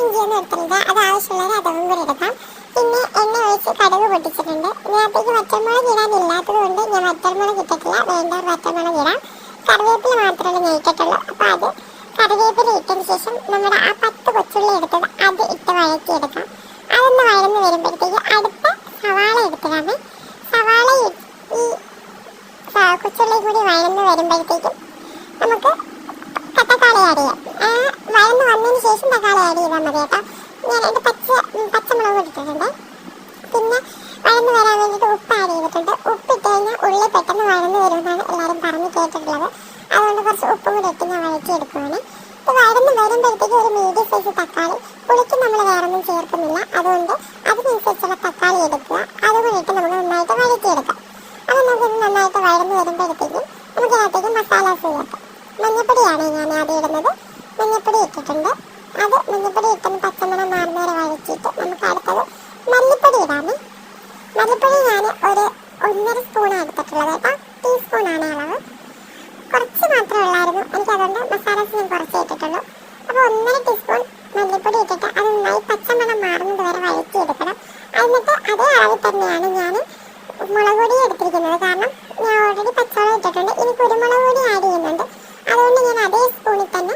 ഇഞ്ചിയൊന്നും എടുത്തില്ല. അത് ആവശ്യമുള്ളത് അതും കൂടി എടുക്കാം. പിന്നെ എണ്ണ ഒഴിച്ച് കടുക് പൊട്ടിച്ചിട്ടുണ്ട്. ഇതിനകത്തേക്ക് വറ്റൽമുളക് ഇടാനില്ലാത്തത് കൊണ്ട് ഞാൻ വറ്റൽമുളക് ഇട്ടിട്ടില്ല. വേണ്ടവർ വറ്റൽമുളക് ഇടാം. കറിവേപ്പില മാത്രമേ ഞാൻ ഇട്ടിട്ടുള്ളൂ. അപ്പോൾ അത് കറിവേപ്പില ഇട്ടതിന് ശേഷം നമ്മുടെ ആ 10 കൊച്ചുള്ളി എടുത്തത് അത് ഇട്ട് വഴറ്റിയെടുക്കാം. അതൊന്ന് വഴന്ന് വരുമ്പോഴത്തേക്ക് അടുത്ത സവാള എടുത്തിടാമേ. സവാള ഈ കൊച്ചുള്ളി കൂടി വഴന്ന് വരുമ്പോഴത്തേക്കും നമുക്ക് തക്കാളി ആഡ് ചെയ്യാം. വഴന്ന് വന്നതിന് ശേഷം തക്കാളി ആഡ് ചെയ്താൽ മതി കേട്ടോ. ഞാൻ അതിൻ്റെ പച്ചമുളക് ഇട്ടിട്ടുണ്ട്. പിന്നെ വഴന്ന് വരാൻ വേണ്ടിയിട്ട് ഉപ്പ് ആഡ് ചെയ്തിട്ടുണ്ട്. ഉപ്പിട്ട് കഴിഞ്ഞാൽ ഉള്ളി പെട്ടെന്ന് വഴന്ന് വരുമെന്നാണ് എല്ലാവരും പറഞ്ഞ് കേട്ടിട്ടുള്ളത്. അതുകൊണ്ട് കുറച്ച് ഉപ്പും കൂടി ഇട്ട് ഞാൻ വഴറ്റിയെടുക്കുവാണ്. ഇത് വഴന്ന് വരുമ്പോഴത്തേക്ക് ഒരു മീഡിയം സൈസ് തക്കാളി, പുളിക്ക് നമ്മൾ വേറൊന്നും ചേർക്കുന്നില്ല, അതുകൊണ്ട് അതിനനുസരിച്ചുള്ള തക്കാളി എടുക്കുക. അതുകൂടി ഇട്ട് നമുക്ക് നന്നായിട്ട് വഴറ്റിയെടുക്കാം. അപ്പോൾ നമുക്കിത് നന്നായിട്ട് വഴന്ന് വരുമ്പോഴത്തേക്കും നമുക്കിതിനകത്തേക്ക് മസാലാസ് ചേർക്കാം. മഞ്ഞൾപ്പൊടിയാണ് ഞാൻ ആദ്യം ഇടുന്നത്. മഞ്ഞൾപ്പൊടി ഇട്ടിട്ടുണ്ട്. അത് മഞ്ഞൾപ്പൊടി ഇട്ടൊന്ന് പച്ചമണം മാറുന്നവരെ വഴറ്റിയിട്ട് നമുക്ക് അടുത്തത് മല്ലിപ്പൊടി ഇടാമേ. മല്ലിപ്പൊടി ഞാൻ ഒരു 1.5 സ്പൂൺ എടുത്തിട്ടുള്ളത് കേട്ടോ. ടീസ്പൂണാണ് അളവ്. കുറച്ച് മാത്രമേ ഉള്ളായിരുന്നു. എനിക്കതുകൊണ്ട് മസാലാസ് ഞാൻ കുറച്ച് ഇട്ടിട്ടുള്ളൂ. അപ്പോൾ 1.5 ടീസ്പൂൺ മല്ലിപ്പൊടി ഇട്ടിട്ട് അത് നന്നായി പച്ചമണം മാറുന്നത് വരെ വഴറ്റിയെടുക്കണം. എന്നിട്ട് അതേ അളവിൽ തന്നെയാണ് ഞാൻ മുളക് പൊടി എടുത്തിരിക്കുന്നത്. കാരണം ഞാൻ ഓൾറെഡി പച്ചമുളക് ഇട്ടിട്ടുണ്ട്. ഇനി കുരുമുളക് പൊടി ആഡ് ചെയ്യുന്നുണ്ട്. അതുകൊണ്ട് ഞാൻ അതേ സ്പൂണിൽ തന്നെ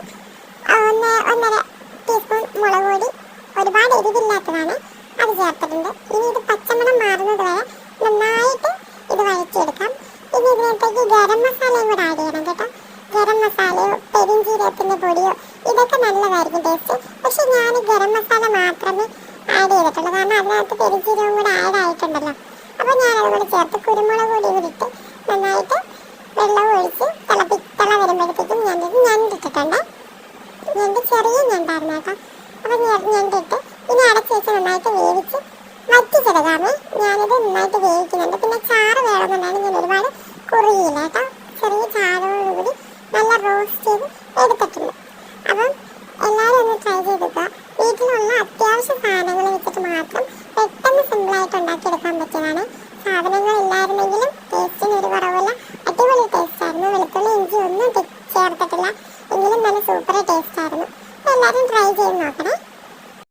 1.5 ടീസ്പൂൺ മുളക് പൊടി, ഒരുപാട് എരിവില്ലാത്തതാണ്, അത് ചേർത്തിട്ടുണ്ട്. ഇനി ഇത് പച്ചമണം മാറുന്നത് വരെ നന്നായിട്ട് ഇത് വഴറ്റിയെടുക്കാം. ഇനി ഇതിനകത്തേക്ക് ഗരം മസാലയും കൂടെ ആഡ് ചെയ്യണം കേട്ടോ. ഗരം മസാലയോ പെരിഞ്ചീരകത്തിൻ്റെ പൊടിയോ ഇതൊക്കെ നല്ലതായിരിക്കും ടേസ്റ്റ്. പക്ഷെ ഞാൻ ഗരം മസാല മാത്രമേ ആഡ് ചെയ്തിട്ടുള്ളൂ. കാരണം അതിനകത്ത് പെരിഞ്ചീരകം കൂടെ ആഡ് ആയിട്ടുണ്ടല്ലോ. അപ്പോൾ ഞാനത് കൂടി ചേർത്ത് കുരുമുളക് പൊടി കൂടി ഇട്ട് നന്നായിട്ട് വെള്ളം ഒഴിച്ച് തിള വരുമ്പോഴത്തേക്കും ഞാനിത് ഞണ്ടിട്ടിട്ടുണ്ട്. ഞണ്ട് ചെറിയ ഞണ്ടായിരുന്നു കേട്ടോ. അപ്പോൾ ഞണ്ടിട്ട് ഇനി അടച്ച് വെച്ച് നന്നായിട്ട് വേവിച്ച് വറ്റിച്ചെടുക്കാമേ. ഞാനിത് നന്നായിട്ട് വേവിക്കുന്നുണ്ട്. പിന്നെ ചാറ് വേണമെന്നുണ്ടാണ് ഞാൻ ഒരുപാട് കുറിയില്ല കേട്ടോ. ചെറിയ ചാറോടുകൂടി നല്ല റോസ്റ്റ് ചെയ്ത് എടുത്തിട്ടുണ്ട്. അപ്പം എല്ലാവരും ഒന്ന് ട്രൈ ചെയ്തെടുക്കുക. വീട്ടിലുള്ള അത്യാവശ്യ സാധനങ്ങൾ വെച്ചിട്ട് മാത്രം പെട്ടെന്ന് സിമ്പിളായിട്ട് ഉണ്ടാക്കി